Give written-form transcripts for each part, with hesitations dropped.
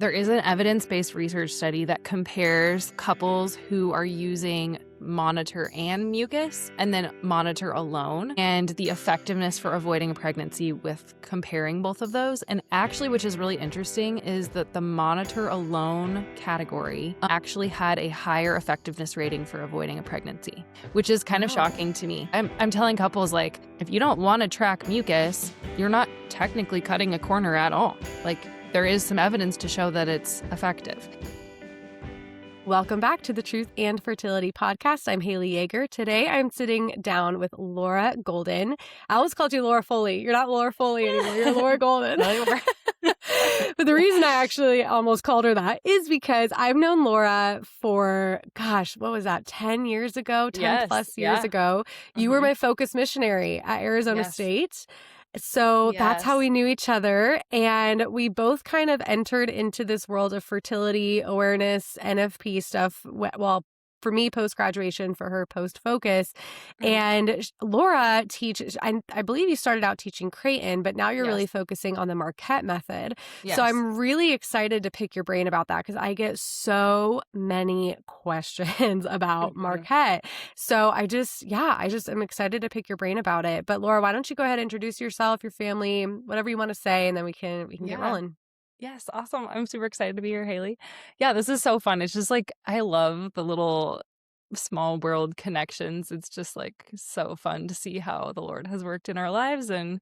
There is an evidence-based research study that compares couples who are using Monitor and Mucus and then Monitor alone and the effectiveness for avoiding a pregnancy with comparing both of those. And actually, which is really interesting, is that the Monitor alone category actually had a higher effectiveness rating for avoiding a pregnancy, which is kind of shocking to me. I'm telling couples, like, if you don't want to track Mucus, you're not technically cutting a corner at all. Like, there is some evidence to show that it's effective. Welcome back to the Truth and Fertility podcast. I'm Haley Yeager. Today, I'm sitting down with Laura Golden. I always called you Laura Foley. You're not Laura Foley anymore. You're Laura Golden. But the reason I actually almost called her that is because I've known Laura for, what was that, 10 years ago, 10 plus years ago. You were my focus missionary at Arizona State. So that's how we knew each other. And we both kind of entered into this world of fertility awareness, NFP stuff. Well, for me, post-graduation, for her post-focus. And Laura teaches, I believe you started out teaching Creighton, but now you're really focusing on the Marquette Method. So I'm really excited to pick your brain about that because I get so many questions about Marquette. So I just am excited to pick your brain about it. But Laura, why don't you go ahead and introduce yourself, your family, whatever you want to say, and then we can get rolling. Yes, awesome. I'm super excited to be here, Haley. Yeah, this is so fun. It's just like, I love the little small world connections. It's just like so fun to see how the Lord has worked in our lives and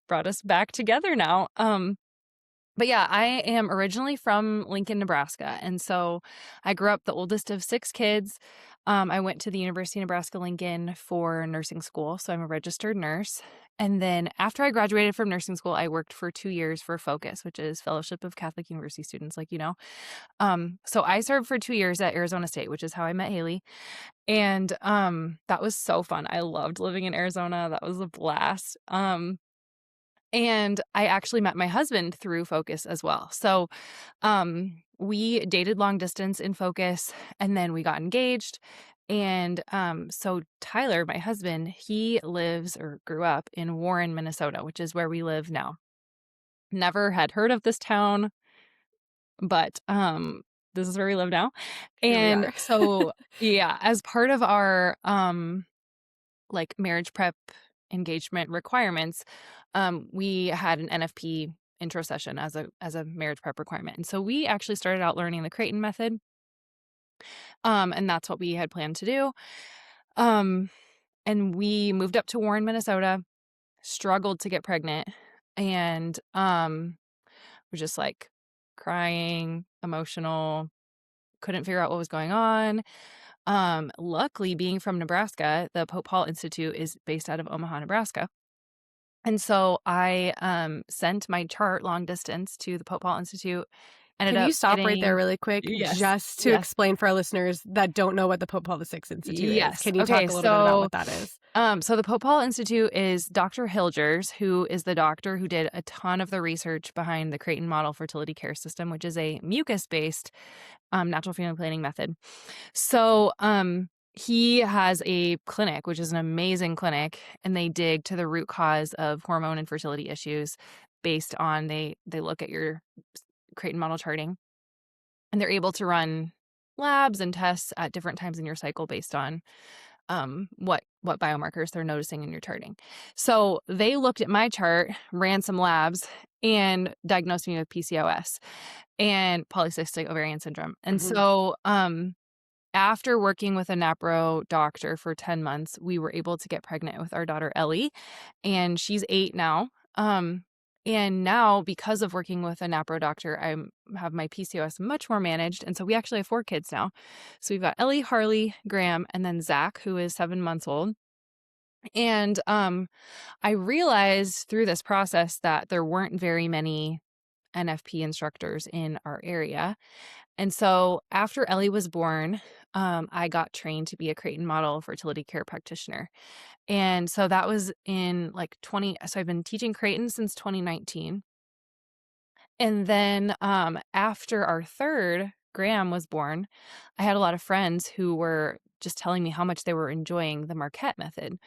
brought us back together now. But yeah, I am originally from Lincoln, Nebraska. And so I grew up the oldest of 6 kids. I went to the University of Nebraska-Lincoln for nursing school. So I'm a registered nurse. And then after I graduated from nursing school, I worked for 2 years for Focus, which is Fellowship of Catholic University Students, like you know. So I served for 2 years at Arizona State, which is how I met Haley. And that was so fun. I loved living in Arizona. That was a blast. And I actually met my husband through Focus as well. So we dated long distance in Focus, and then we got engaged. And so Tyler, my husband, he lives or grew up in Warren, Minnesota, which is where we live now. Never had heard of this town, but this is where we live now. And so, yeah, as part of our like marriage prep engagement requirements, we had an NFP intro session as a marriage prep requirement. And so we actually started out learning the Creighton Method. And that's what we had planned to do. And we moved up to Warren, Minnesota, struggled to get pregnant, and we're just like crying, emotional, couldn't figure out what was going on. Luckily, being from Nebraska, the Pope Paul Institute is based out of Omaha, Nebraska. And so I sent my chart long distance to the Pope Paul Institute. Can you stop right there really quick just to explain for our listeners that don't know what the Pope Paul VI Institute is? Can you talk a little bit about what that is? So the Pope Paul Institute is Dr. Hilgers, who is the doctor who did a ton of the research behind the Creighton model fertility care system, which is a mucus-based natural family planning method. So he has a clinic, which is an amazing clinic, and they dig to the root cause of hormone and fertility issues based on they look at your Creighton model charting, and they're able to run labs and tests at different times in your cycle based on what biomarkers they're noticing in your charting. So they looked at my chart, ran some labs, and diagnosed me with PCOS and polycystic ovarian syndrome. And so after working with a NAPRO doctor for 10 months, we were able to get pregnant with our daughter Ellie, and she's 8 now. And now, because of working with a NAPRO doctor, I have my PCOS much more managed. And so we actually have 4 kids now. So we've got Ellie, Harley, Graham, and then Zach, who is 7 months old. And I realized through this process that there weren't very many NFP instructors in our area. And so after Ellie was born, I got trained to be a Creighton model fertility care practitioner. And so that was in so I've been teaching Creighton since 2019. And then after our third, Graham, was born, I had a lot of friends who were just telling me how much they were enjoying the Marquette Method.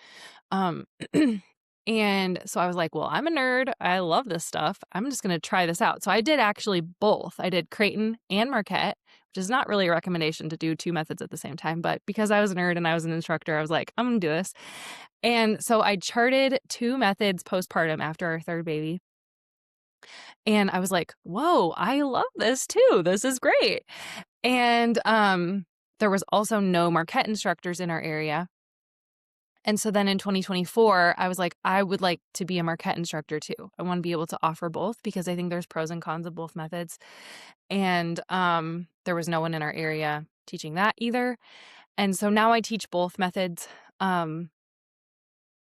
And so I was like, well, I'm a nerd. I love this stuff. I'm just going to try this out. So I did actually both. I did Creighton and Marquette, which is not really a recommendation to do 2 methods at the same time. But because I was a nerd and I was an instructor, I was like, I'm going to do this. And so I charted 2 methods postpartum after our 3rd baby. And I was like, whoa, I love this too. This is great. And there was also no Marquette instructors in our area. And so then in 2024, I was like, I would like to be a Marquette instructor too. I want to be able to offer both because I think there's pros and cons of both methods. And there was no one in our area teaching that either. And so now I teach both methods.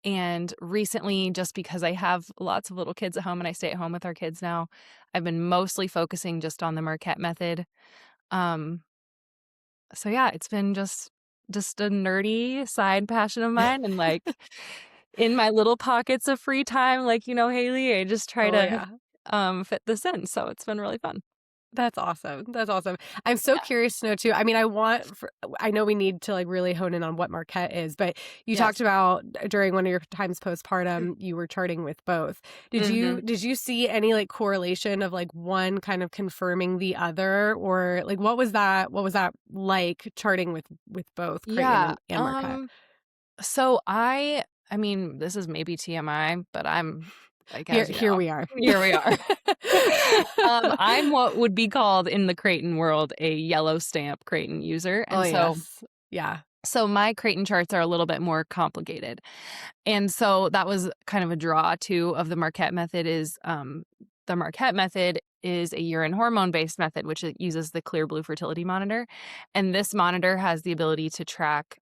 And recently, just because I have lots of little kids at home and I stay at home with our kids now, I've been mostly focusing just on the Marquette method. So yeah, it's been just a nerdy side passion of mine. And like in my little pockets of free time, like, Haley, I just try to fit this in. So it's been really fun. That's awesome. That's awesome. I'm so curious to know too. I mean, I know we need to like really hone in on what Marquette is, but you talked about during one of your times postpartum, you were charting with both. Did you see any like correlation of like one kind of confirming the other, or like what was that like charting with both Creighton and Marquette? So I mean, this is maybe TMI, but I'm like, here we are. Here we are. I'm what would be called in the Creighton world a yellow stamp Creighton user. And so my Creighton charts are a little bit more complicated. And so that was kind of a draw too of the Marquette method is the Marquette method is a urine hormone-based method, which uses the ClearBlue fertility monitor. And this monitor has the ability to track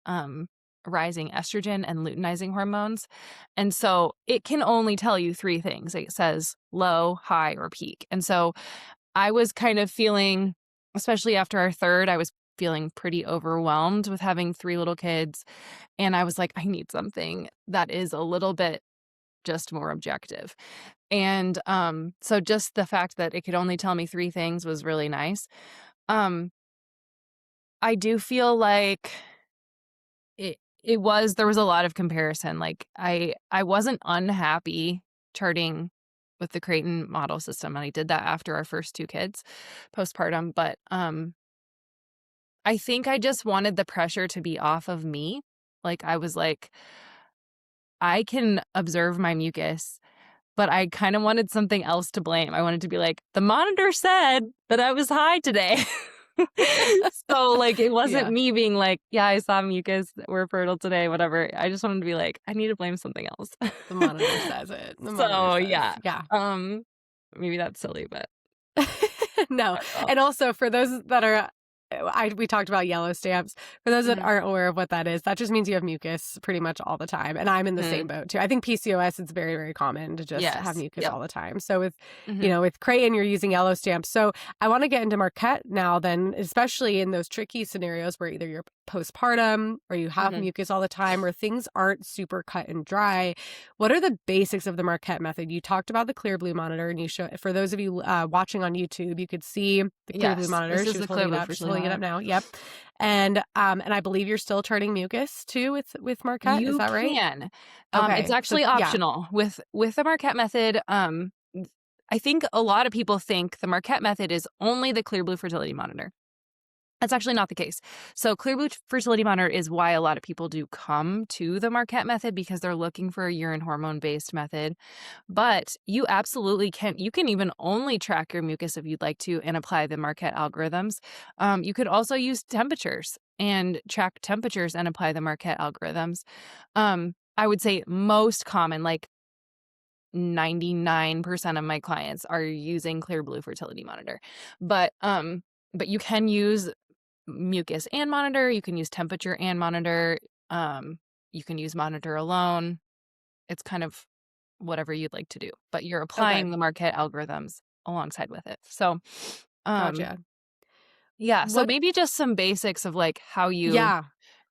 rising estrogen and luteinizing hormones. And so it can only tell you 3 things. It says low, high, or peak. And so I was kind of feeling, especially after our 3rd, I was feeling pretty overwhelmed with having 3 little kids. And I was like, I need something that is a little bit just more objective. And so just the fact that it could only tell me 3 things was really nice. I do feel like there was a lot of comparison. Like I wasn't unhappy charting with the Creighton model system. And I did that after our first 2 kids postpartum. But I think I just wanted the pressure to be off of me. Like I was like, I can observe my mucus, but I kind of wanted something else to blame. I wanted to be like, the monitor said that I was high today. So like it wasn't me being like, yeah, I saw mucus, we're fertile today, whatever. I just wanted to be like, I need to blame something else. The monitor says it. Maybe that's silly, but no. And also for those that are we talked about yellow stamps. For those that aren't aware of what that is, that just means you have mucus pretty much all the time. And I'm in the same boat too. I think PCOS, it's very, very common to just have mucus all the time. So with, with Creighton, you're using yellow stamps. So I want to get into Marquette now then, especially in those tricky scenarios where either you're postpartum or you have mucus all the time or things aren't super cut and dry. What are the basics of the Marquette method? You talked about the ClearBlue monitor, and you show, for those of you watching on YouTube, you could see the ClearBlue monitor. This is the ClearBlue. She's holding it up now. Yep. And I believe you're still charting mucus too with Marquette. Is that right? You can. Okay. It's actually optional with the Marquette method. I think a lot of people think the Marquette method is only the ClearBlue fertility monitor. That's actually not the case. So ClearBlue fertility monitor is why a lot of people do come to the Marquette method, because they're looking for a urine hormone-based method. But you absolutely can. You can even only track your mucus if you'd like to and apply the Marquette algorithms. You could also use temperatures and track temperatures and apply the Marquette algorithms. I would say most common, like 99% of my clients are using ClearBlue fertility monitor. But you can use mucus and monitor. You can use temperature and monitor. You can use monitor alone. It's kind of whatever you'd like to do, but you're applying the Marquette algorithms alongside with it. So, gotcha. Yeah. So maybe just some basics of like how you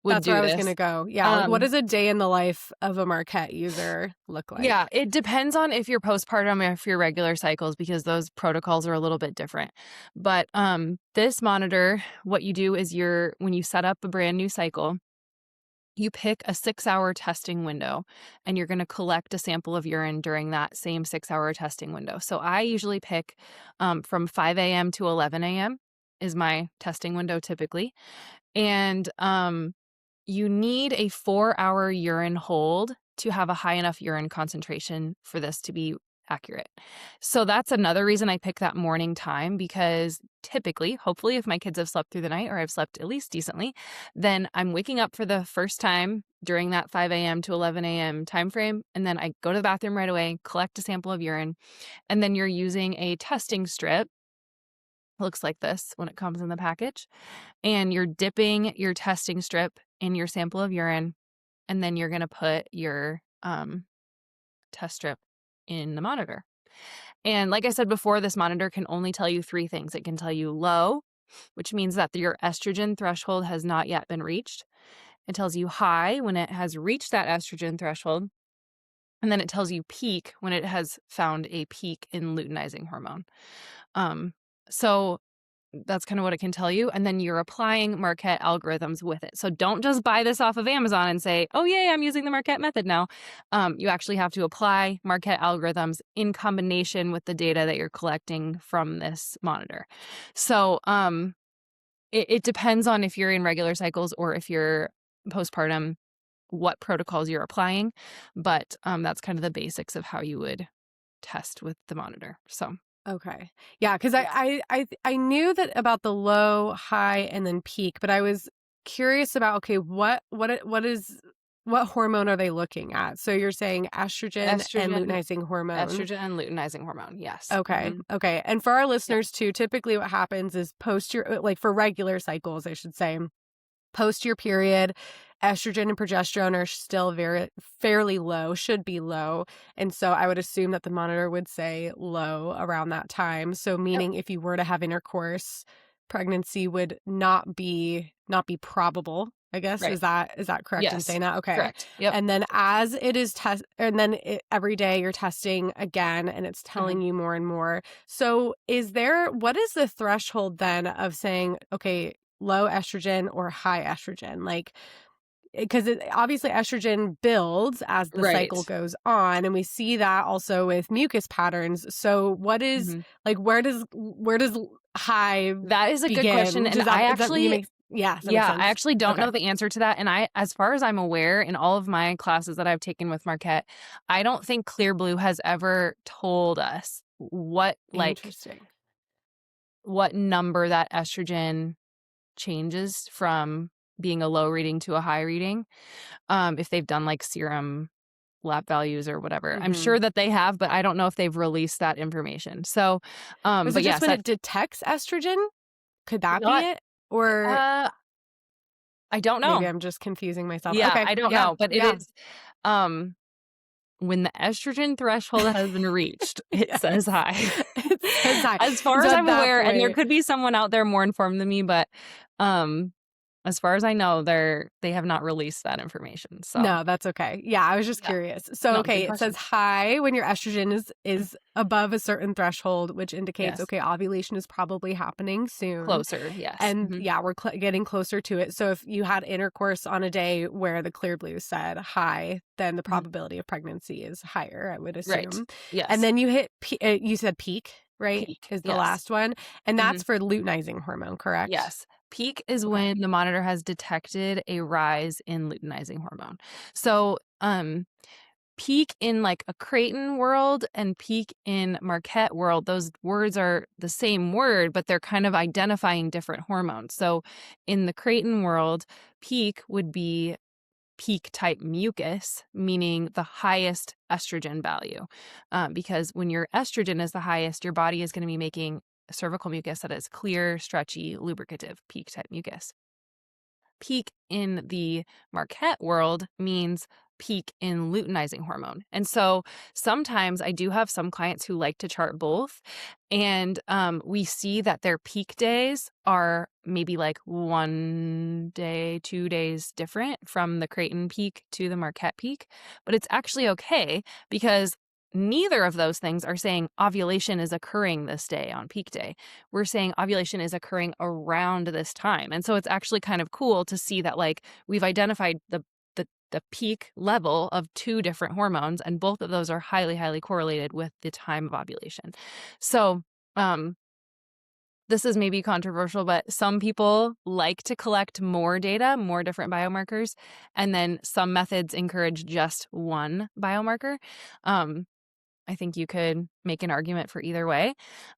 would That's do where this. I was going to go. Yeah. Like, what does a day in the life of a Marquette user look like? Yeah. It depends on if you're postpartum or if you're regular cycles, because those protocols are a little bit different. But this monitor, what you do is when you set up a brand new cycle, you pick a 6-hour testing window and you're going to collect a sample of urine during that same 6-hour testing window. So I usually pick from 5 a.m. to 11 a.m. is my testing window typically. And you need a 4-hour urine hold to have a high enough urine concentration for this to be accurate. So that's another reason I pick that morning time, because typically, hopefully, if my kids have slept through the night or I've slept at least decently, then I'm waking up for the first time during that 5 a.m. to 11 a.m. time frame. And then I go to the bathroom right away, collect a sample of urine, and then you're using a testing strip. Looks like this when it comes in the package. And you're dipping your testing strip in your sample of urine, and then you're going to put your test strip in the monitor. And like I said before, this monitor can only tell you 3 things. It can tell you low, which means that your estrogen threshold has not yet been reached. It tells you high when it has reached that estrogen threshold. And then it tells you peak when it has found a peak in luteinizing hormone. So that's kind of what it can tell you. And then you're applying Marquette algorithms with it. So don't just buy this off of Amazon and say, oh, yay, I'm using the Marquette method now. You actually have to apply Marquette algorithms in combination with the data that you're collecting from this monitor. So it depends on if you're in regular cycles or if you're postpartum, what protocols you're applying. But that's kind of the basics of how you would test with the monitor. So. Okay. Yeah, because I knew that about the low, high, and then peak, but I was curious about, okay, what hormone are they looking at? So you're saying estrogen and luteinizing hormone. Estrogen and luteinizing hormone, yes. Okay. Okay. And for our listeners too, typically what happens is for regular cycles, I should say, post your period, estrogen and progesterone are still fairly low, should be low. And so I would assume that the monitor would say low around that time. So meaning if you were to have intercourse, pregnancy would not be probable, I guess. Right. Is that correct in saying that? Okay. Correct. Yep. And then as it is every day you're testing again and it's telling you more and more. So what is the threshold then of saying, okay, low estrogen or high estrogen? Like, because obviously estrogen builds as the cycle goes on, and we see that also with mucus patterns. So what is where does high? That is a begin? Good question, and I actually I actually don't know the answer to that. And as far as I'm aware, in all of my classes that I've taken with Marquette, I don't think ClearBlue has ever told us what number that estrogen changes from being a low reading to a high reading, if they've done like serum lab values or whatever. I'm sure that they have, but I don't know if they've released that information. So is it just when it detects estrogen? Could that be it? Or I don't know. Maybe I'm just confusing myself. Yeah, okay. I don't know, but it is when the estrogen threshold has been reached, it says high. It says high. As far as I'm aware, and there could be someone out there more informed than me, but as far as I know, they have not released that information. So no, that's okay. Yeah, I was just curious. So it says high when your estrogen is above a certain threshold, which indicates ovulation is probably happening soon. Closer, yes. And we're getting closer to it. So if you had intercourse on a day where the ClearBlue said high, then the probability of pregnancy is higher, I would assume. Right. Yes. And then you hit you said peak, right? Peak is the last one, and that's for luteinizing hormone, correct? Yes. Peak is when the monitor has detected a rise in luteinizing hormone. So peak in like a Creighton world and peak in Marquette world, those words are the same word, but they're kind of identifying different hormones. So in the Creighton world, peak would be peak type mucus, meaning the highest estrogen value. Because when your estrogen is the highest, your body is going to be making cervical mucus that is clear, stretchy, lubricative, peak type mucus. Peak in the Marquette world means peak in luteinizing hormone. And so sometimes I do have some clients who like to chart both. And we see that their peak days are maybe like 1 day, 2 days different from the Creighton peak to the Marquette peak. But it's actually okay because neither of those things are saying ovulation is occurring this day on peak day. We're saying ovulation is occurring around this time. And so it's actually kind of cool to see that like we've identified the the peak level of 2 different hormones, and both of those are highly, highly correlated with the time of ovulation. So, this is maybe controversial, but some people like to collect more data, more different biomarkers, and then some methods encourage just one biomarker. I think you could make an argument for either way.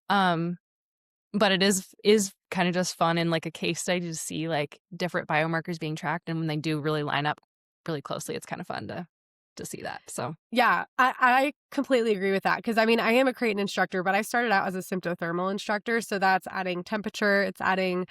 But it is kind of just fun in like a case study to see like different biomarkers being tracked, and when they do really line up really closely, it's kind of fun to see that. So Yeah, I completely agree with that because I mean, I am a Creighton instructor, but I started out as a Sympto-Thermal instructor. So that's adding temperature, it's adding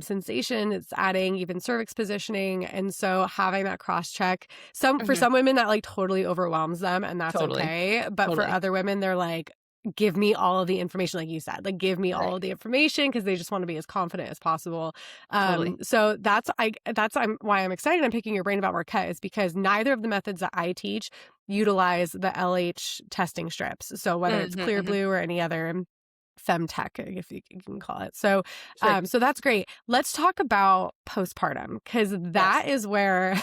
sensation, it's adding even cervix positioning. And so having that cross check, for Mhm. some women that like totally overwhelms them and that's Totally. okay. But for Totally. other women, they're like, give me all of the information, like you said, like give me all Right. of the information because they just want to be as confident as possible. Totally. So why I'm excited. I'm picking your brain about Marquette is because neither of the methods that I teach utilize the LH testing strips. So whether it's Mhm, mhm. ClearBlue or any other FemTech, if you can call it. So, Sure. so that's great. Let's talk about postpartum because Yes. that is where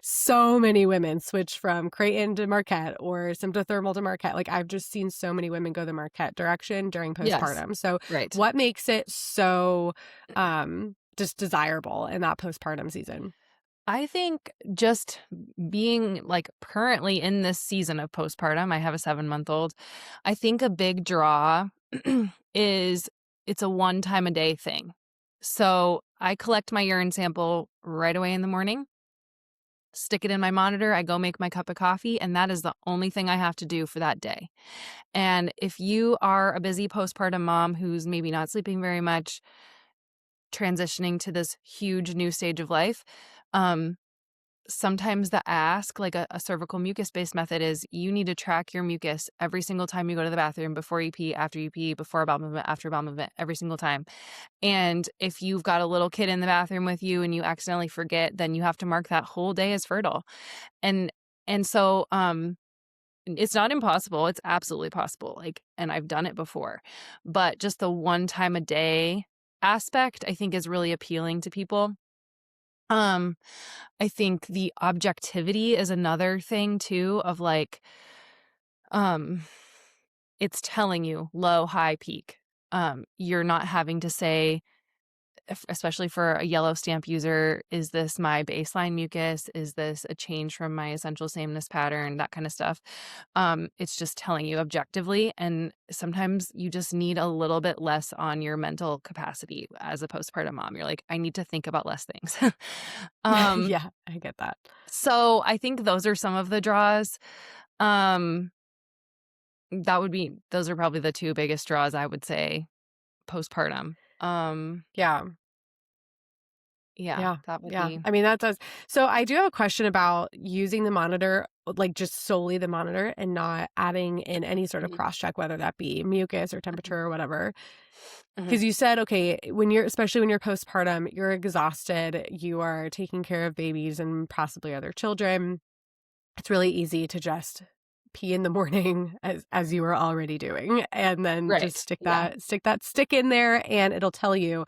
so many women switch from Creighton to Marquette or Sympto-Thermal to Marquette. Like I've just seen so many women go the Marquette direction during Yes. postpartum. So, Right. what makes it so just desirable in that postpartum season? I think just being like currently in this season of postpartum, I have a 7-month-old. I think a big draw is it's a one time a day thing. So I collect my urine sample right away in the morning, stick it in my monitor, I go make my cup of coffee, and that is the only thing I have to do for that day. And if you are a busy postpartum mom who's maybe not sleeping very much, transitioning to this huge new stage of life, um, sometimes the ask, like a cervical mucus-based method is you need to track your mucus every single time you go to the bathroom, before you pee, before a bowel movement, after a bowel movement, every single time. And if you've got a little kid in the bathroom with you and you accidentally forget, then you have to mark that whole day as fertile. And so it's not impossible. It's absolutely possible. Like, and I've done it before. But just the one time a day aspect, I think is really appealing to people. Um, I think the objectivity is another thing too of like, um, it's telling you low, high, peak. You're not having to say, especially for a yellow stamp user, is this my baseline mucus? Is this a change from my essential sameness pattern? That kind of stuff. It's just telling you objectively. And sometimes you just need a little bit less on your mental capacity as a postpartum mom. You're like, I need to think about less things. um, Yeah, I get that. so I think those are some of the draws. Um, those are probably the 2 biggest draws, I would say, postpartum. Yeah. Yeah, Yeah. that would Yeah. be. I mean, that does. So I do have a question about using the monitor, like just solely the monitor and not adding in any sort of Mhm, cross check, whether that be mucus or mhm, temperature or whatever. mhm. Because you said, okay, especially when you're postpartum, you're exhausted, you are taking care of babies and possibly other children. It's really easy to just pee in the morning as you were already doing and then just Right, yeah. stick in there and it'll tell you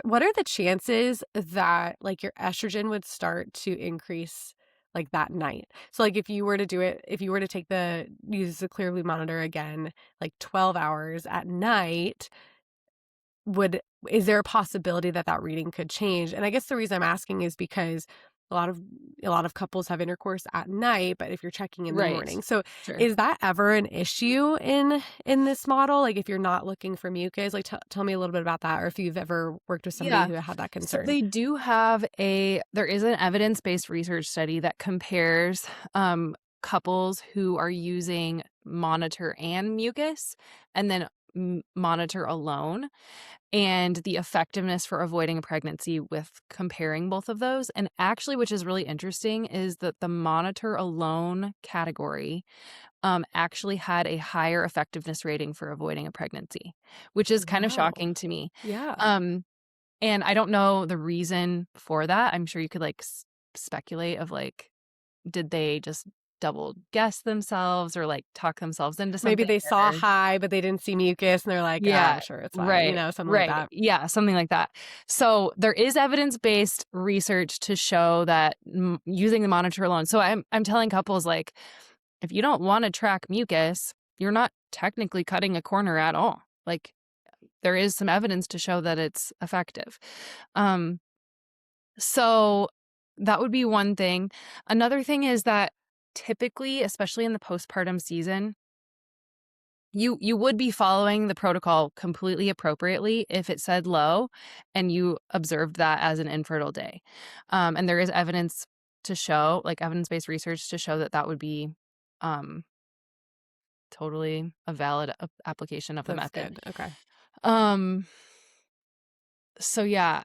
what are the chances that like your estrogen would start to increase like that night? So like if you were to use the ClearBlue monitor again, like 12 hours at night, would is there a possibility that that reading could change? And I guess the reason I'm asking is because a lot of couples have intercourse at night, but if you're checking in the Right. morning. So Sure. is that ever an issue in this model? Like if you're not looking for mucus, like tell me a little bit about that or if you've ever worked with somebody Yeah. who had that So concern. they do have there is an evidence-based research study that compares, couples who are using monitor and mucus, and then monitor alone, and the effectiveness for avoiding a pregnancy with comparing both of those. And actually, which is really interesting, is that the monitor alone category actually had a higher effectiveness rating for avoiding a pregnancy, which is kind of Wow. shocking to me. Yeah. Um, and I don't know the reason for that. I'm sure you could like speculate of like, did they just double guess themselves or like talk themselves into Maybe something. they saw or- high, but they didn't see mucus, and they're like, Yeah, I'm sure it's fine, right, something like right. that. Yeah, something like that. So there is evidence-based research to show that using the monitor alone. So I'm telling couples, like, if you don't want to track mucus, you're not technically cutting a corner at all. Like, there is some evidence to show that it's effective. So that would be one thing. Another thing is that typically, especially in the postpartum season, you would be following the protocol completely appropriately if it said low and you observed that as an infertile day. And there is evidence to show, like evidence-based research to show that that would be um, totally a valid application of the That's method. good. Okay. So yeah,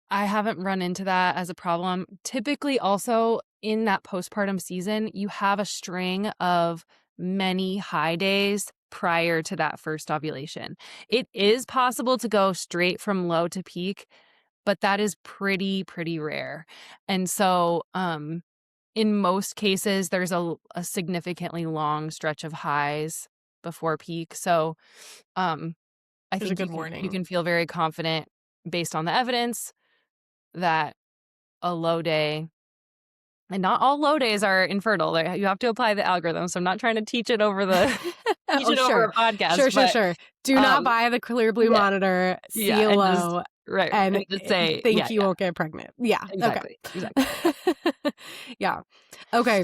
I haven't run into that as a problem. Typically also in that postpartum season, you have a string of many high days prior to that first ovulation. It is possible to go straight from low to peak, but that is pretty rare. And so in most cases, there's a significantly long stretch of highs before peak. So I There's a think good you warning. can feel very confident based on the evidence that a low day, and not all low days are infertile. You have to apply the algorithm. So I'm not trying to teach it over Sure. a podcast. Sure. Do not buy the ClearBlue yeah, monitor, yeah, see and just low, right, and and just say think you won't get pregnant. Yeah. exactly. Okay. Yeah. Okay.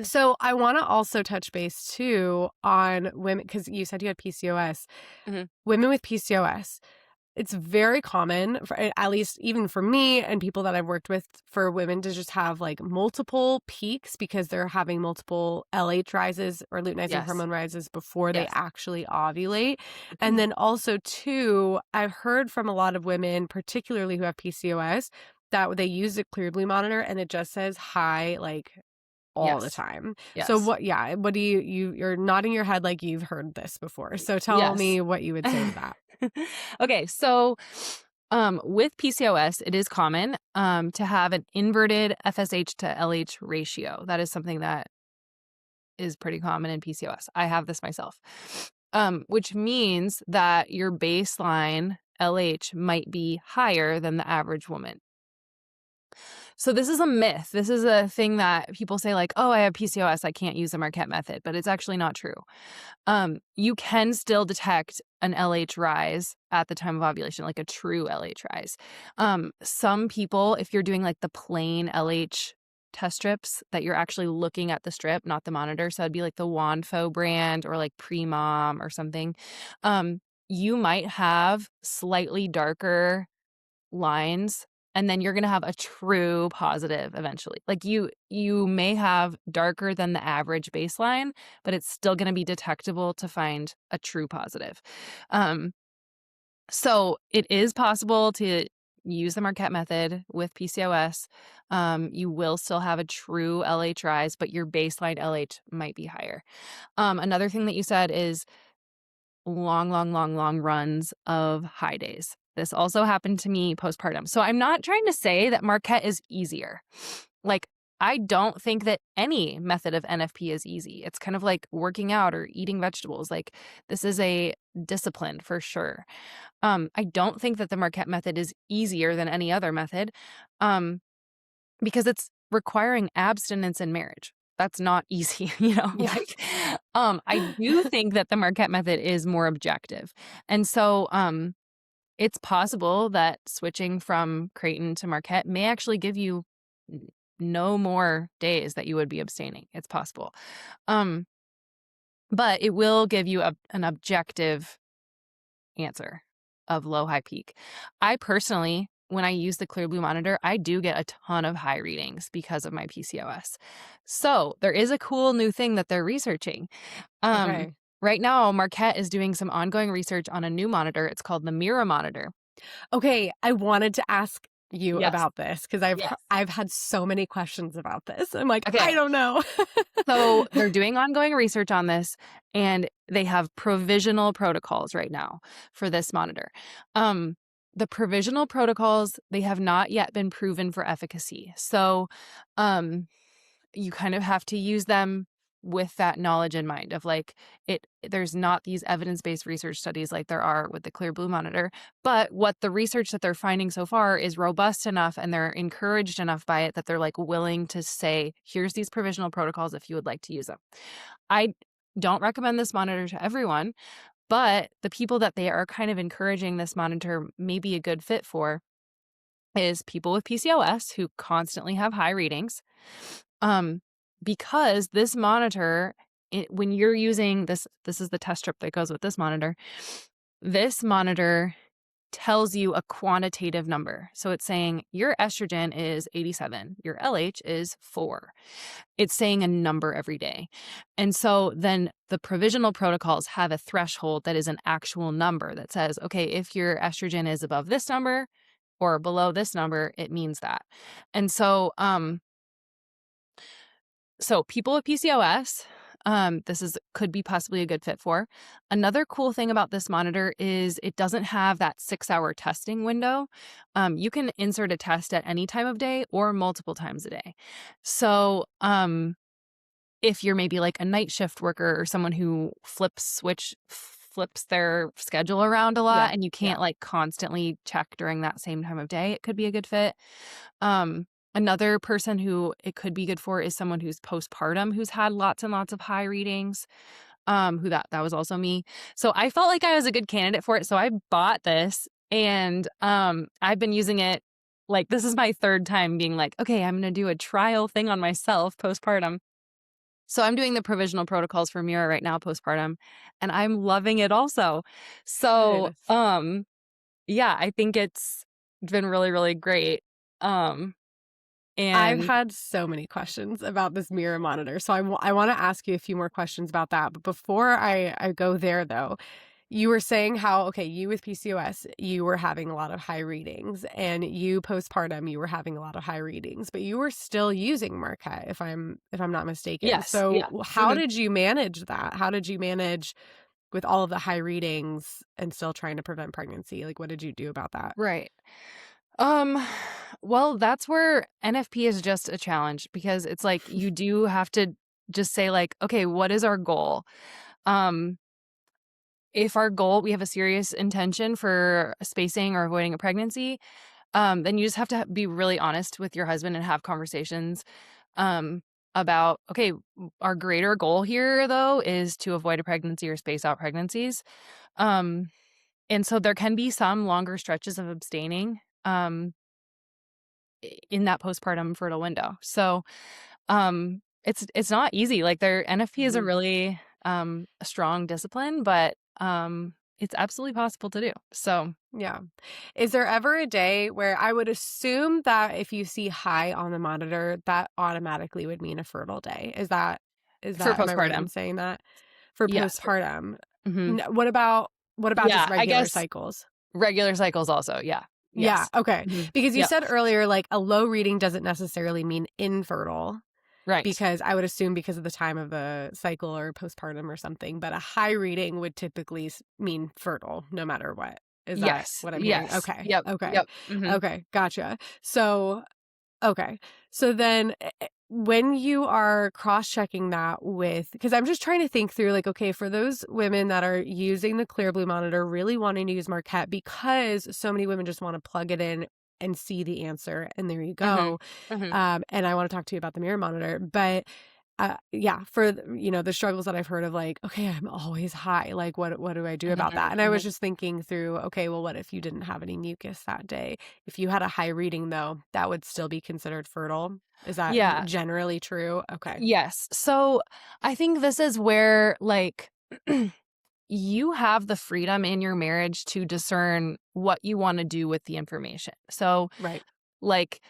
So I want to also touch base too on women, because you said you had PCOS. Mhm. Women with PCOS, it's very common, at least even for me and people that I've worked with, for women to just have like multiple peaks because they're having multiple LH rises or luteinizing Yes. hormone rises before they Yes. actually ovulate. And then also too, I've heard from a lot of women, particularly who have PCOS, that they use the ClearBlue monitor and it just says high like all the Yes. time. Yes. So what do you're nodding your head like you've heard this before. So tell Yes. me what you would say to that. Okay, so with PCOS, it is common to have an inverted FSH to LH ratio. That is something that is pretty common in PCOS. I have this myself, which means that your baseline LH might be higher than the average woman. So this is a myth. This is a thing that people say like, oh, I have PCOS, I can't use the Marquette method, but it's actually not true. You can still detect an LH rise at the time of ovulation, like a true LH rise. Some people, if you're doing like the plain LH test strips, that you're actually looking at the strip, not the monitor. So it'd be like the Wanfo brand or like Premom or something. You might have slightly darker lines, and then you're going to have a true positive eventually. Like you may have darker than the average baseline, but it's still going to be detectable to find a true positive. So it is possible to use the Marquette method with PCOS. You will still have a true LH rise, but your baseline LH might be higher. Another thing that you said is long runs of high days. This also happened to me postpartum. So I'm not trying to say that Marquette is easier. Like, I don't think that any method of NFP is easy. It's kind of like working out or eating vegetables. Like, this is a discipline for sure. I don't think that the Marquette method is easier than any other method because it's requiring abstinence in marriage. That's not easy, Yeah. Like, I do think that the Marquette method is more objective. And so it's possible that switching from Creighton to Marquette may actually give you no more days that you would be abstaining. It's possible. But it will give you an objective answer of low, high, peak. I personally, when I use the ClearBlue monitor, I do get a ton of high readings because of my PCOS. So there is a cool new thing that they're researching. Okay. Right now, Marquette is doing some ongoing research on a new monitor. It's called the Mira Monitor. Okay, I wanted to ask you Yes. about this because I've had so many questions about this. I'm like, Okay. I don't know. So they're doing ongoing research on this, and they have provisional protocols right now for this monitor. The provisional protocols, they have not yet been proven for efficacy. So you kind of have to use them with that knowledge in mind of like there's not these evidence-based research studies like there are with the ClearBlue monitor, but what the research that they're finding so far is robust enough and they're encouraged enough by it that they're like willing to say, here's these provisional protocols if you would like to use them. I don't recommend this monitor to everyone, but the people that they are kind of encouraging this monitor may be a good fit for is people with PCOS who constantly have high readings. Because this monitor, when you're using this is the test strip that goes with this monitor. This monitor tells you a quantitative number. So it's saying your estrogen is 87, your LH is 4. It's saying a number every day. And so then the provisional protocols have a threshold that is an actual number that says, okay, if your estrogen is above this number or below this number, it means that. And so, so people with PCOS, could be possibly a good fit for. Another cool thing about this monitor is it doesn't have that 6-hour testing window. You can insert a test at any time of day or multiple times a day. So if you're maybe like a night shift worker or someone who flips their schedule around a lot and you can't like constantly check during that same time of day, it could be a good fit. Another person who it could be good for is someone who's postpartum, who's had lots and lots of high readings, that was also me. So I felt like I was a good candidate for it. So I bought this and I've been using it. Like, this is my third time being like, okay, I'm going to do a trial thing on myself postpartum. So I'm doing the provisional protocols for Mira right now postpartum, and I'm loving it also. So, yeah, I think it's been really, really great. And I've had so many questions about this Mira monitor. So I want to ask you a few more questions about that. But before I go there, though, you were saying how, okay, you with PCOS, you were having a lot of high readings, and you postpartum, you were having a lot of high readings, but you were still using Marquette, if I'm not mistaken. yes. So Yeah. how did you manage that? How did you manage with all of the high readings and still trying to prevent pregnancy? Like, what did you do about that? Right. Well, that's where NFP is just a challenge because it's like you do have to just say like, okay, what is our goal? If our goal, we have a serious intention for spacing or avoiding a pregnancy, then you just have to be really honest with your husband and have conversations about, okay, our greater goal here, though, is to avoid a pregnancy or space out pregnancies. And so there can be some longer stretches of abstaining in that postpartum fertile window. So it's not easy. Like their NFP is a really a strong discipline, but it's absolutely possible to do. So Yeah. Is there ever a day where I would assume that if you see high on the monitor, that automatically would mean a fertile day? Is that for am I right in postpartum, saying that? For yes. postpartum. Mm-hmm. What about Yeah, just I regular guess cycles? regular cycles also. Yeah. Yeah, Yes. okay. Mm-hmm. Because you Yep. said earlier, like, a low reading doesn't necessarily mean infertile, Right. because I would assume because of the time of the cycle or postpartum or something, but a high reading would typically mean fertile no matter what. Is that Yes. what I'm hearing? Yes. Okay. Yep. Okay. Yep. Mm-hmm. Okay. Gotcha. So, okay. So then when you are cross-checking that with, because I'm just trying to think through, like, okay, for those women that are using the ClearBlue monitor, really wanting to use Marquette because so many women just want to plug it in and see the answer, and there you go. Mm-hmm. And I want to talk to you about the Mira monitor, but yeah, for the struggles that I've heard of, like, okay, I'm always high. Like, what do I do about that? And I was just thinking through, okay, well, what if you didn't have any mucus that day? If you had a high reading, though, that would still be considered fertile. Is that Yeah. generally true? Okay. Yes. So I think this is where like you have the freedom in your marriage to discern what you want to do with the information. So Right. like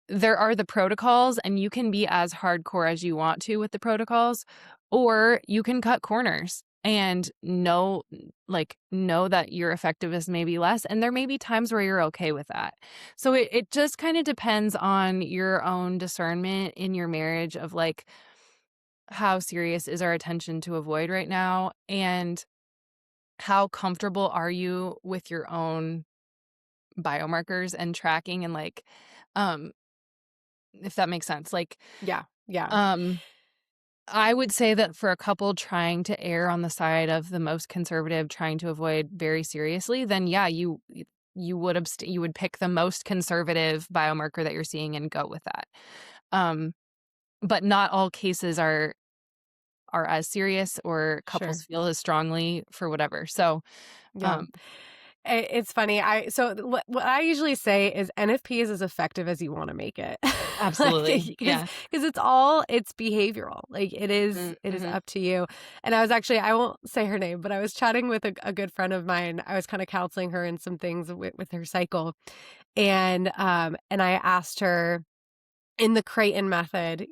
there are the protocols and you can be as hardcore as you want to with the protocols, or you can cut corners and know that your effectiveness may be less. And there may be times where you're okay with that. So it just kind of depends on your own discernment in your marriage of like, how serious is our attention to avoid right now? And how comfortable are you with your own biomarkers and tracking and like, if that makes sense. Like, Yeah. Um, I would say that for a couple trying to err on the side of the most conservative, trying to avoid very seriously, then yeah, you would pick the most conservative biomarker that you're seeing and go with that. Um, but not all cases are as serious or Sure. couples feel as strongly for whatever. So, Yeah. um, It's funny. What I usually say is NFP is as effective as you want to make it. Like, absolutely. because Yeah. it's behavioral. Like it is Mm-hmm. up to you. And I won't say her name, but I was chatting with a good friend of mine. I was kind of counseling her in some things with her cycle. And I asked her, in the Creighton method,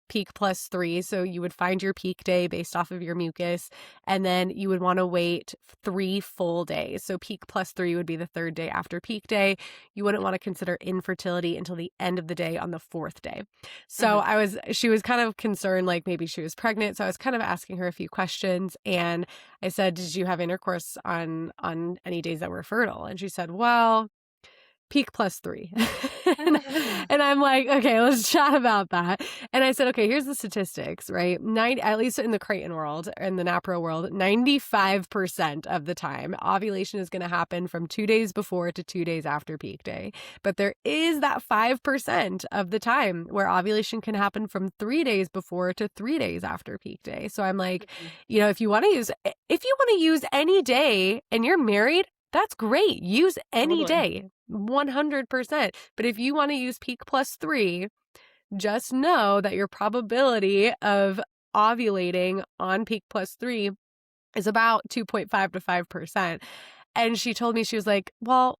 peak plus 3. So you would find your peak day based off of your mucus, and then you would want to wait 3 full days. So peak plus 3 would be the 3rd day after peak day. You wouldn't want to consider infertility until the end of the day on the 4th day. So she was kind of concerned, like maybe she was pregnant. So I was kind of asking her a few questions, and I said, "Did you have intercourse on any days that were fertile?" And she said, "Well, peak plus 3." and, Mm-hmm. and I'm like, okay, let's chat about that. And I said, okay, here's the statistics, right? At least in the Creighton world, in the NAPRO world, 95% of the time, ovulation is going to happen from 2 days before to 2 days after peak day. But there is that 5% of the time where ovulation can happen from 3 days before to 3 days after peak day. So I'm like, if you want to use any day and you're married, that's great. Use any Totally. day, 100%. But if you want to use peak plus 3, just know that your probability of ovulating on peak plus 3 is about 2.5 to 5%. And she told me, she was like, well,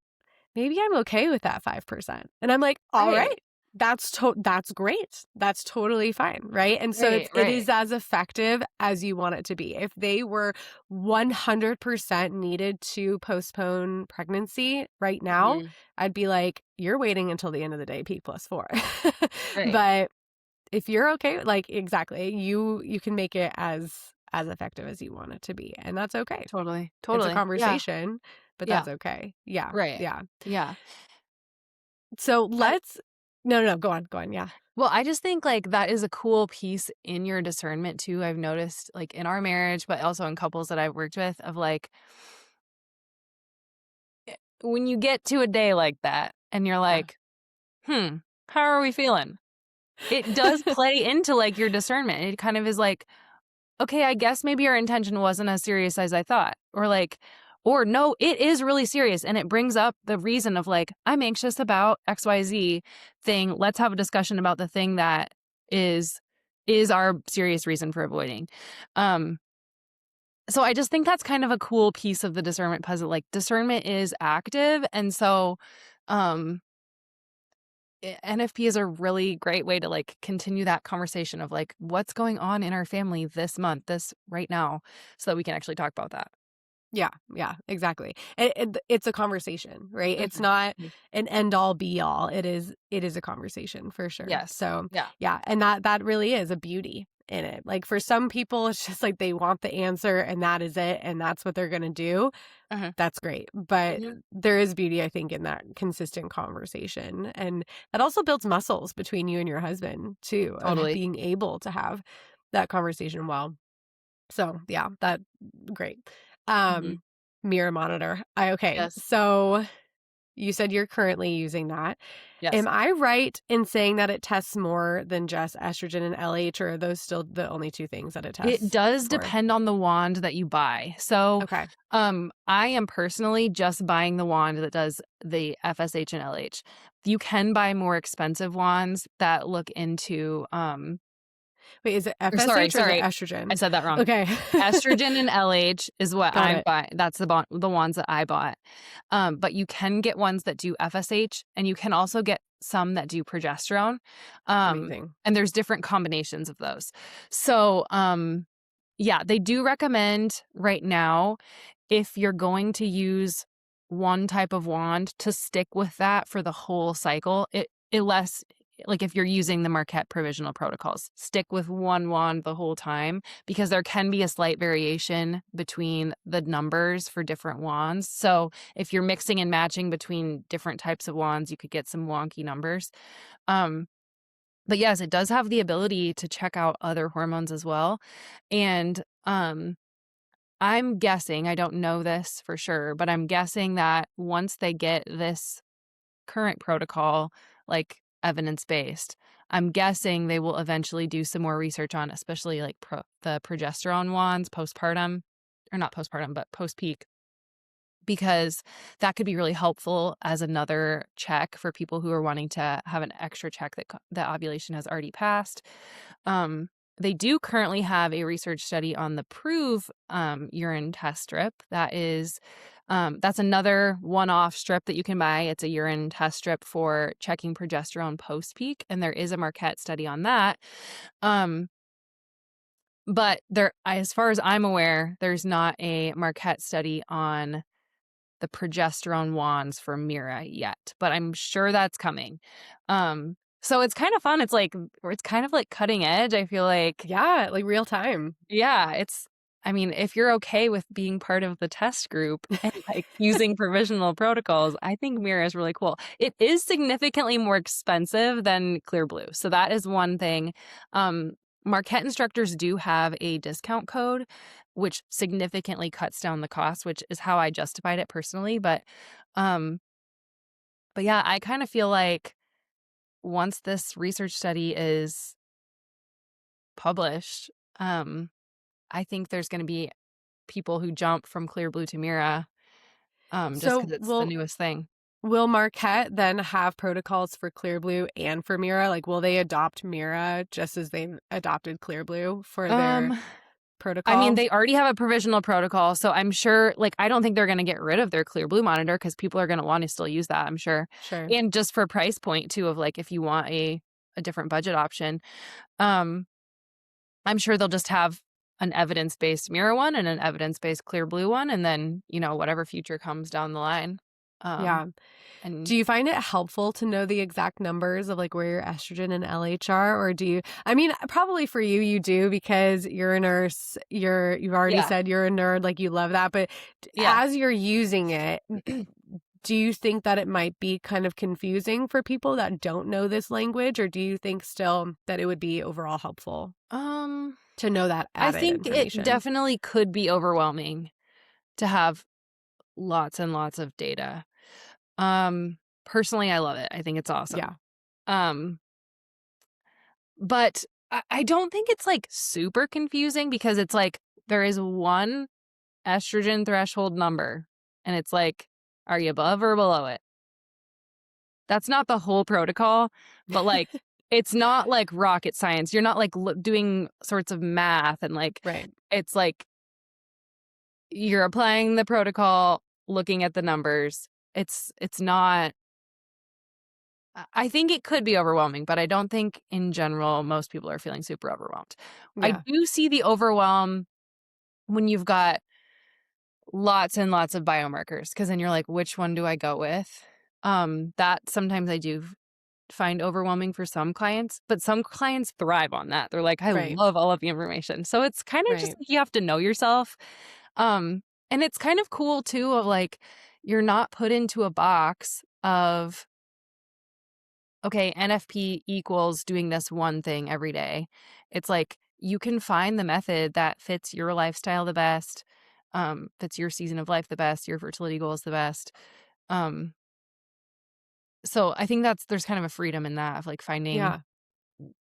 maybe I'm okay with that 5%. And I'm like, all Right. right, that's great. That's totally fine, right? And so Right. it Right. is as effective as you want it to be. If they were 100% needed to postpone pregnancy right now, Mhm. I'd be like, you're waiting until the end of the day, peak plus 4. Right. But if you're okay, like exactly, you can make it as effective as you want it to be, and that's okay. Totally. It's a Totally. Yeah. conversation, but Yeah. that's okay. Yeah. Right. Yeah. Yeah. So I let's no, go on, go on. Yeah. Well, I just think, like, that is a cool piece in your discernment too. I've noticed, like, in our marriage, but also in couples that I've worked with, of like, when you get to a day like that and you're Yeah. like, how are we feeling? It does play into like your discernment. It kind of is like, okay, I guess maybe our intention wasn't as serious as I thought. Or like, or no, it is really serious. And it brings up the reason of like, I'm anxious about XYZ thing. Let's have a discussion about the thing that is our serious reason for avoiding. Um, so I just think that's kind of a cool piece of the discernment puzzle. Like discernment is active. And so um NFP is a really great way to like continue that conversation of like what's going on in our family this month, this right now, so that we can actually talk about that. Yeah, yeah, exactly. It's a conversation, right? It's Mhm. not Mhm. an end all be all. It is a conversation for sure. Yes. So, Yeah. yeah, and that really is a beauty in it. Like for some people it's just like they want the answer and that is it and that's what they're going to do. Uh-huh. That's great. But Mhm. there is beauty, I think, in that consistent conversation. And that also builds muscles between you and your husband too, of Totally. being able to have that conversation well. So yeah, that great. Mhm. Um, Mira Monitor. Okay. Yes. So you said you're currently using that. Yes. Am I right in saying that it tests more than just estrogen and LH, or are those still the only two things that it It tests does for? depend on the wand that you buy. So, Okay. I am personally just buying the wand that does the FSH and LH. You can buy more expensive wands that look into, Wait, is it or sorry, FSH or is it sorry, I estrogen? said that wrong. Okay. Estrogen and LH is what Got I'm it. buying. That's the ones that I bought. But you can get ones that do FSH, and you can also get some that do progesterone. Amazing. And there's different combinations of those. So, yeah, they do recommend right now, if you're going to use one type of wand, to stick with that for the whole cycle. Unless, like if you're using the Marquette provisional protocols, stick with one wand the whole time, because there can be a slight variation between the numbers for different wands. So if you're mixing and matching between different types of wands, you could get some wonky numbers. Um, But yes, it does have the ability to check out other hormones as well. And I'm guessing, I don't know this for sure, but I'm guessing that once they get this current protocol, like evidence-based, I'm guessing they will eventually do some more research on, especially like the progesterone wands postpartum, or not postpartum, but post-peak, because that could be really helpful as another check for people who are wanting to have an extra check that that ovulation has already passed. Um, they do currently have a research study on the Prove urine test strip. That's another one-off strip that you can buy. It's a urine test strip for checking progesterone post-peak, and there is a Marquette study on that. But there, as far as I'm aware, there's not a Marquette study on the progesterone wands for Mira yet, but I'm sure that's coming. So it's kind of fun. It's kind of like cutting edge. I feel like, Yeah, like real time. yeah, I mean, if you're okay with being part of the test group and like using provisional protocols, I think Mira is really cool. It is significantly more expensive than ClearBlue. So that is one thing. Marquette instructors do have a discount code, which significantly cuts down the cost, which is how I justified it personally. Um, but yeah, I kind of feel like once this research study is published, I think there's going to be people who jump from ClearBlue to Mira, just So because it's the newest thing. will Marquette then have protocols for ClearBlue and for Mira? Like, will they adopt Mira just as they've adopted ClearBlue for their I mean, protocols? they already have a provisional protocol, so I'm sure, like, I don't think they're going to get rid of their ClearBlue monitor because people are going to want to still use that, I'm sure. Sure. And just for price point too, of like, if you want a different budget option, um, I'm sure they'll just have an evidence-based Mira one and an evidence-based ClearBlue one, and then, whatever future comes down the line. Yeah. And Do you find it helpful to know the exact numbers of like where your estrogen and LH are? Or do you, I mean, probably for you, you do because you're a nurse, you've already yeah, said you're a nerd, like you love that. But yeah. as you're using it, do you think that it might be kind of confusing for people that don't know this language? Or do you think still that it would be overall helpful to know that I added think it information? definitely could be overwhelming to have lots and lots of data. Personally, I love it. I think it's awesome. Yeah. Um, but I don't think it's like super confusing because it's like there is one estrogen threshold number and it's like, are you above or below it? That's not the whole protocol, but like, it's not like rocket science. You're not like doing sorts of math and like, Right. it's like you're applying the protocol, looking at the numbers. It's not, I think it could be overwhelming, but I don't think in general most people are feeling super overwhelmed. I Yeah. do see the overwhelm when you've got lots and lots of biomarkers, because then you're like, which one do I go with? That sometimes I do find overwhelming for some clients, but some clients thrive on that. They're like, I Right. love all of the information. So it's kind of just Right. like you have to know yourself. And it's kind of cool too of like you're not put into a box of, okay, NFP equals doing this one thing every day. It's like you can find the method that fits your lifestyle the best, fits your season of life the best, your fertility goals the best. Um, so I think there's kind of a freedom in that of like finding Yeah.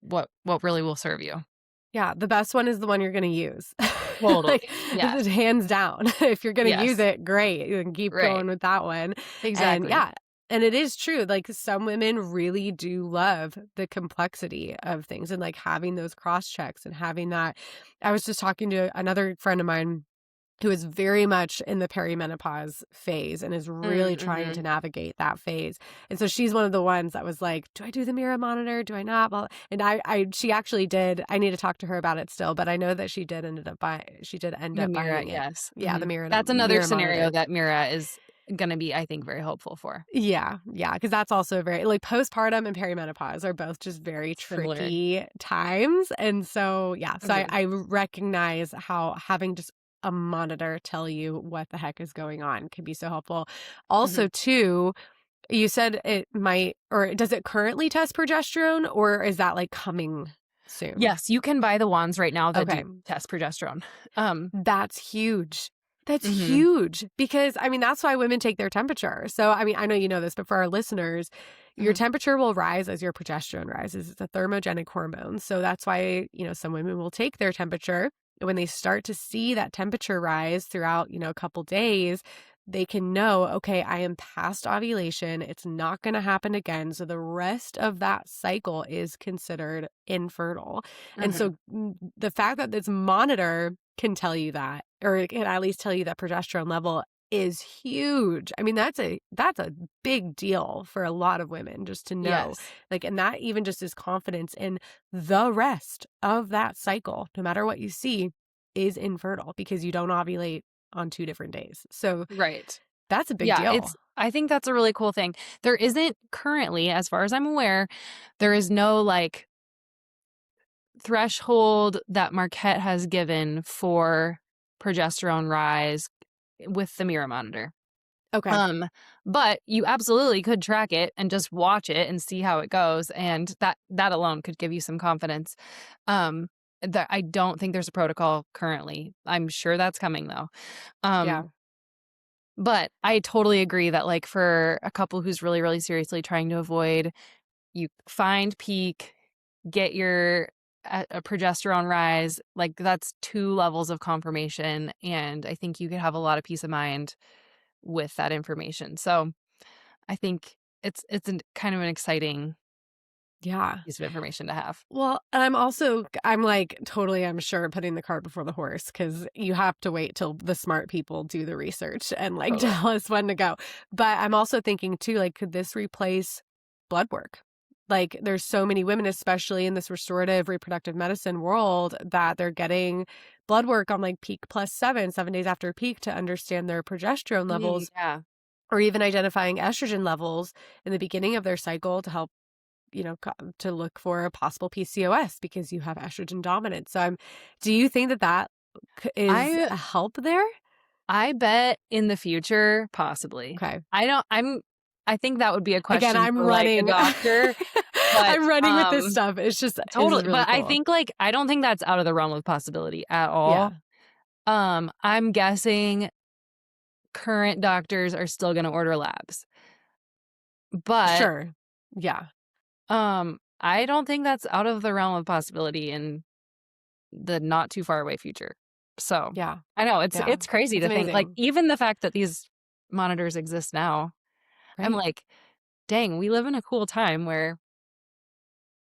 what really will serve you. Yeah, the best one is the one you're gonna use. Like, Totally. Yes. hands down. If you're gonna use Yes. it, great. You can keep Right. going with that one. And Exactly. yeah, and it is true. Like some women really do love the complexity of things and like having those cross checks and having that. I was just talking to another friend of mine who is very much in the perimenopause phase and is really trying to Mm-hmm. navigate that phase. And so she's one of the ones that was like, do I do the Mira monitor? Do I not? Well, and she actually did. I need to talk to her about it still, but I know that she did end up The Mira, buying it. yes. Yeah, the Mhm. That's another Mira scenario monitor. that Mira is gonna be, I think, very hopeful for. Yeah, yeah, because that's also very like postpartum and perimenopause are both just very Similar. tricky times. And so, yeah, so Agreed. I recognize how having just a monitor tell you what the heck is going on can be so helpful. Also, Mhm. too, You said it might, or does it currently test progesterone, or is that like coming soon? Yes, you can buy the wands right now that Okay. do test progesterone. That's huge. That's Mhm. huge because, I mean, that's why women take their temperature. So, I mean, I know you know this, but for our listeners, your Mhm. temperature will rise as your progesterone rises. It's a thermogenic hormone. So that's why, some women will take their temperature. When they start to see that temperature rise throughout, a couple days, they can know, okay, I am past ovulation. It's not going to happen again. So the rest of that cycle is considered infertile. And Mhm. so the fact that this monitor can tell you that, or it can at least tell you that progesterone level is huge. I mean, that's a big deal for a lot of women just to know. Yes. Like, and that even just is confidence in the rest of that cycle, no matter what you see, is infertile because you don't ovulate on 2 different days. So Right. that's a big Yeah, deal. I think that's a really cool thing. There isn't currently, as far as I'm aware, there is no like threshold that Marquette has given for progesterone rise with the Mira Monitor. Okay. But you absolutely could track it and just watch it and see how it goes, and that alone could give you some confidence. That I don't think there's a protocol currently. I'm sure that's coming though. Yeah. But I totally agree that like for a couple who's really, really seriously trying to avoid, you find peak, get your a progesterone rise, like that's 2 levels of confirmation, and I think you could have a lot of peace of mind with that information. So I think it's kind of an exciting Yeah. piece of information to have. Well, I'm like totally, I'm sure, putting the cart before the horse because you have to wait till the smart people do the research and like Totally. tell us when to go. But I'm also thinking too, like, could this replace blood work? Like, there's so many women, especially in this restorative reproductive medicine world, that they're getting blood work on like peak plus 7 days after peak to understand their progesterone levels Yeah. or even identifying estrogen levels in the beginning of their cycle to help to look for a possible PCOS because you have estrogen dominance. So do you think that is I a help there? I bet in the future, possibly. Okay. I think that would be a Again, question I'm for like a running. doctor, but I'm running with this stuff. It's totally. really But I cool. think like I don't think that's out of the realm of possibility at all. Yeah. I'm guessing current doctors are still going to order labs. But Sure. Yeah. I don't think that's out of the realm of possibility in the not too far away future. So, Yeah. I know Yeah. it's crazy It's to think like amazing. even the fact that these monitors exist now, I'm Right. like, dang, we live in a cool time where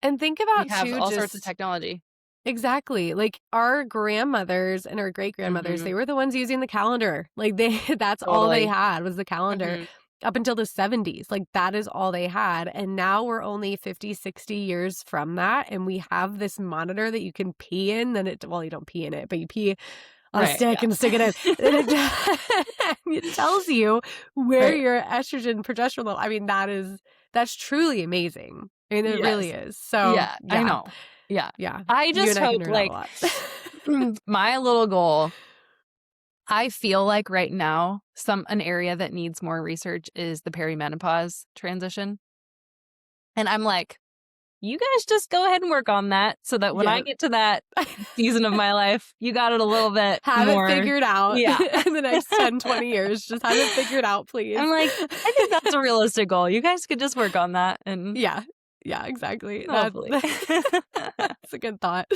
And think we about have too, all sorts of just technology. exactly. Like our grandmothers and our great grandmothers, Mhm. they were the ones using the calendar. Like that's all they Totally. had was the calendar Mhm. up until the 70s. Like that is all they had. And now we're only 50, 60 years from that. And we have this monitor that you can pee in. Well, you don't pee in it, but you pee on a Right, stick yeah. and stick it in. And it tells you where Right. your estrogen progesterone level. I mean, that's truly amazing. I mean, it really Yes. is. So Yeah, I yeah. know. Yeah. Yeah. I You just and I can hope nerd out a like lot. my little goal, I feel like right now, an area that needs more research is the perimenopause transition. And I'm like, you guys just go ahead and work on that so that when I Yeah. get to that season of my life, you got it a little bit Have it more. figured out Yeah. in the next 10, 20 years. Just have it figured out, please. I'm like, I think that's a realistic goal. You guys could just work on that and Yeah. Yeah, exactly. hopefully. That's a good thought.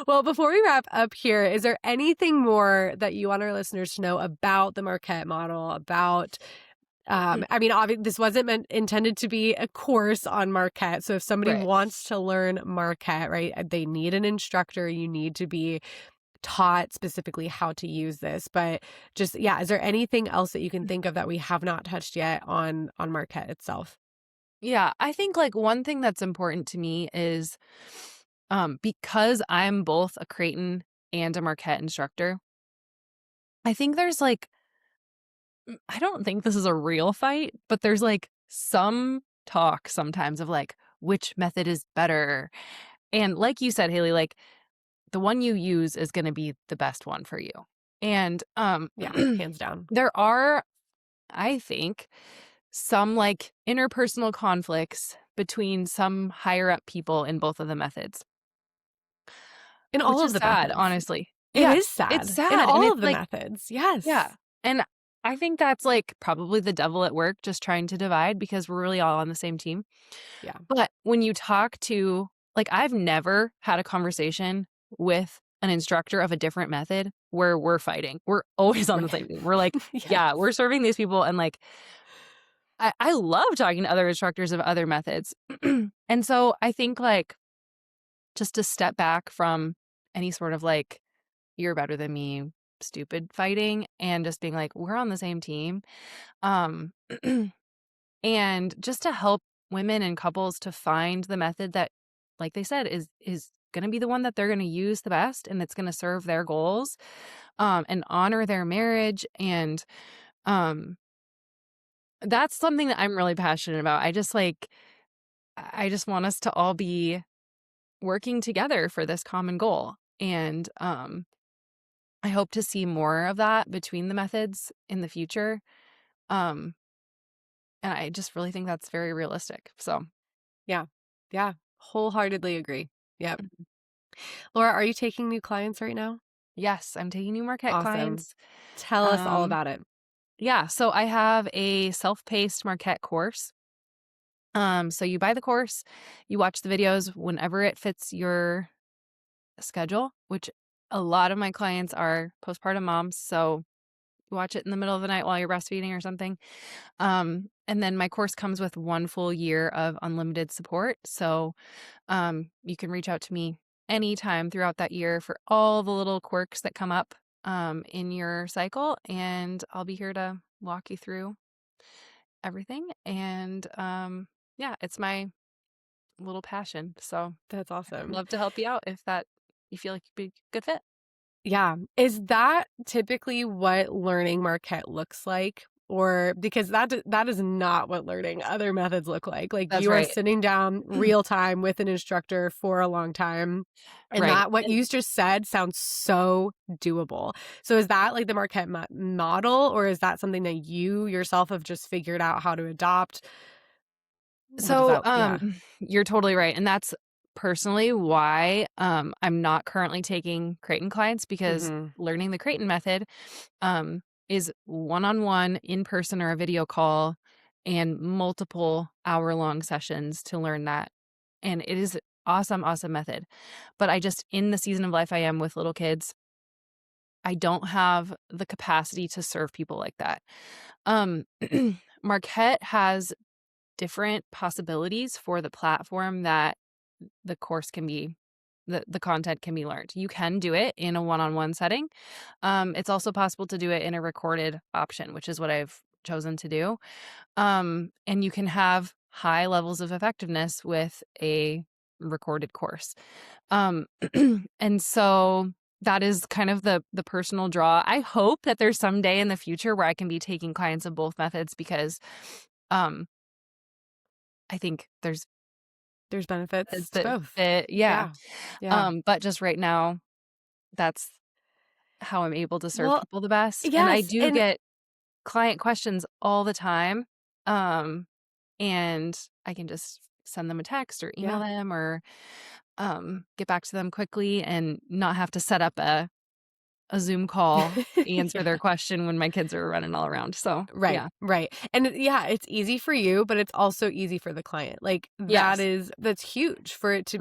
Well, before we wrap up here, is there anything more that you want our listeners to know about the Marquette model, about I mean, obviously, this wasn't intended to be a course on Marquette. So if somebody Right. wants to learn Marquette, right, they need an instructor. You need to be taught specifically how to use this. But just, yeah, is there anything else that you can think of that we have not touched yet on Marquette itself? Yeah, I think like one thing that's important to me is because I'm both a Creighton and a Marquette instructor, I think there's like I don't think this is a real fight, but there's like some talk sometimes of like which method is better. And like you said, Haley, like the one you use is going to be the best one for you. And Yeah, hands down. there are, I think, some like interpersonal conflicts between some higher up people in both of the methods, In all which of is the sad, methods. honestly. It Yeah, is it's sad. In sad. And all it's of the like, methods. Yes. yeah. And I think that's like probably the devil at work, just trying to divide because we're really all on the same team. Yeah. But when you talk to, like, I've never had a conversation with an instructor of a different method where we're fighting. We're always on the same team. We're like, Yes. yeah, we're serving these people. And like, I love talking to other instructors of other methods. And so I think like just to step back from any sort of like, you're better than me, stupid fighting, and just being like, we're on the same team. Um, and just to help women and couples to find the method that, like they said, is going to be the one that they're going to use the best and it's going to serve their goals, and honor their marriage. And um, that's something that I'm really passionate about. I just want us to all be working together for this common goal. And I hope to see more of that between the methods in the future. Um, and I just really think that's very realistic. So, Yeah. Yeah. Wholeheartedly agree. Yep. mhm. Laura, are you taking new clients right now? Yes, I'm taking new Marquette Awesome. clients. Tell us all Um, about it. yeah, so I have a self-paced Marquette course. So you buy the course, you watch the videos whenever it fits your schedule, which a lot of my clients are postpartum moms, so you watch it in the middle of the night while you're breastfeeding or something. And then my course comes with 1 full year of unlimited support. So you can reach out to me anytime throughout that year for all the little quirks that come up in your cycle. And I'll be here to walk you through everything. And yeah, it's my little passion. So That's I'd awesome. love to help you out if that you feel like you'd be a good fit. Yeah. Is that typically what learning Marquette looks like? Or because that is not what learning other methods look like. Like That's you are right. sitting down real time with an instructor for a long time. And Right. that what And you just said sounds so doable. So is that like the Marquette model, or is that something that you yourself have just figured out how to adopt? What is so that? Yeah. you're totally right. And that's personally why I'm not currently taking Creighton clients because Mm-hmm. learning the Creighton method is one-on-one, in person, or a video call, and multiple hour-long sessions to learn that. And it is awesome, awesome method. But I just, in the season of life I am with little kids, I don't have the capacity to serve people like that. Um, Marquette has different possibilities for the platform that the course can be the content can be learned. You can do it in a one-on-one setting. It's also possible to do it in a recorded option, which is what I've chosen to do. And you can have high levels of effectiveness with a recorded course. Um, and so that is kind of the personal draw. I hope that there's some day in the future where I can be taking clients of both methods because um, I think there's There's benefits to the both. yeah. Yeah. Yeah. But just right now, that's how I'm able to serve Well, people the best. And I yes. do And get client questions all the time. Um, and I can just send them a text or email yeah. them or get back to them quickly and not have to set up a Zoom call to answer Yeah. their question when my kids are running all around. So Right, yeah. right. And yeah, it's easy for you, but it's also easy for the client. Like Yes. that's huge for it Hmm.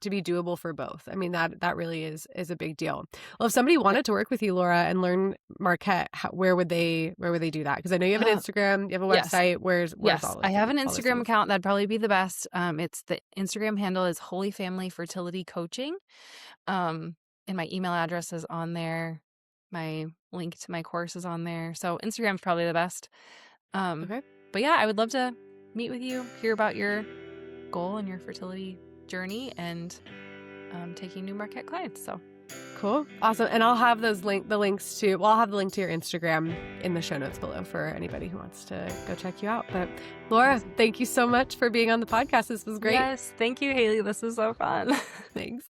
to be doable for both. I mean, that really is a big deal. Well, if somebody Yep. wanted to work with you, Laura, and learn Marquette, where would they do that? Because I know you have an Instagram, you have a Yes. website. Where's Yes, all I have an all those Instagram things? account. That'd probably be the best. It's the Instagram handle is Holy Family Fertility Coaching. Um, and my email address is on there. My link to my course is on there. So Instagram's probably the best. Um, Okay. but yeah, I would love to meet with you, hear about your goal and your fertility journey, and taking new Marquette clients. So Cool. Awesome. And I'll have the links to, well, I'll have the link to your Instagram in the show notes below for anybody who wants to go check you out. But Laura, awesome. thank you so much for being on the podcast. This was great. Yes, thank you, Haley. This is so fun. Thanks.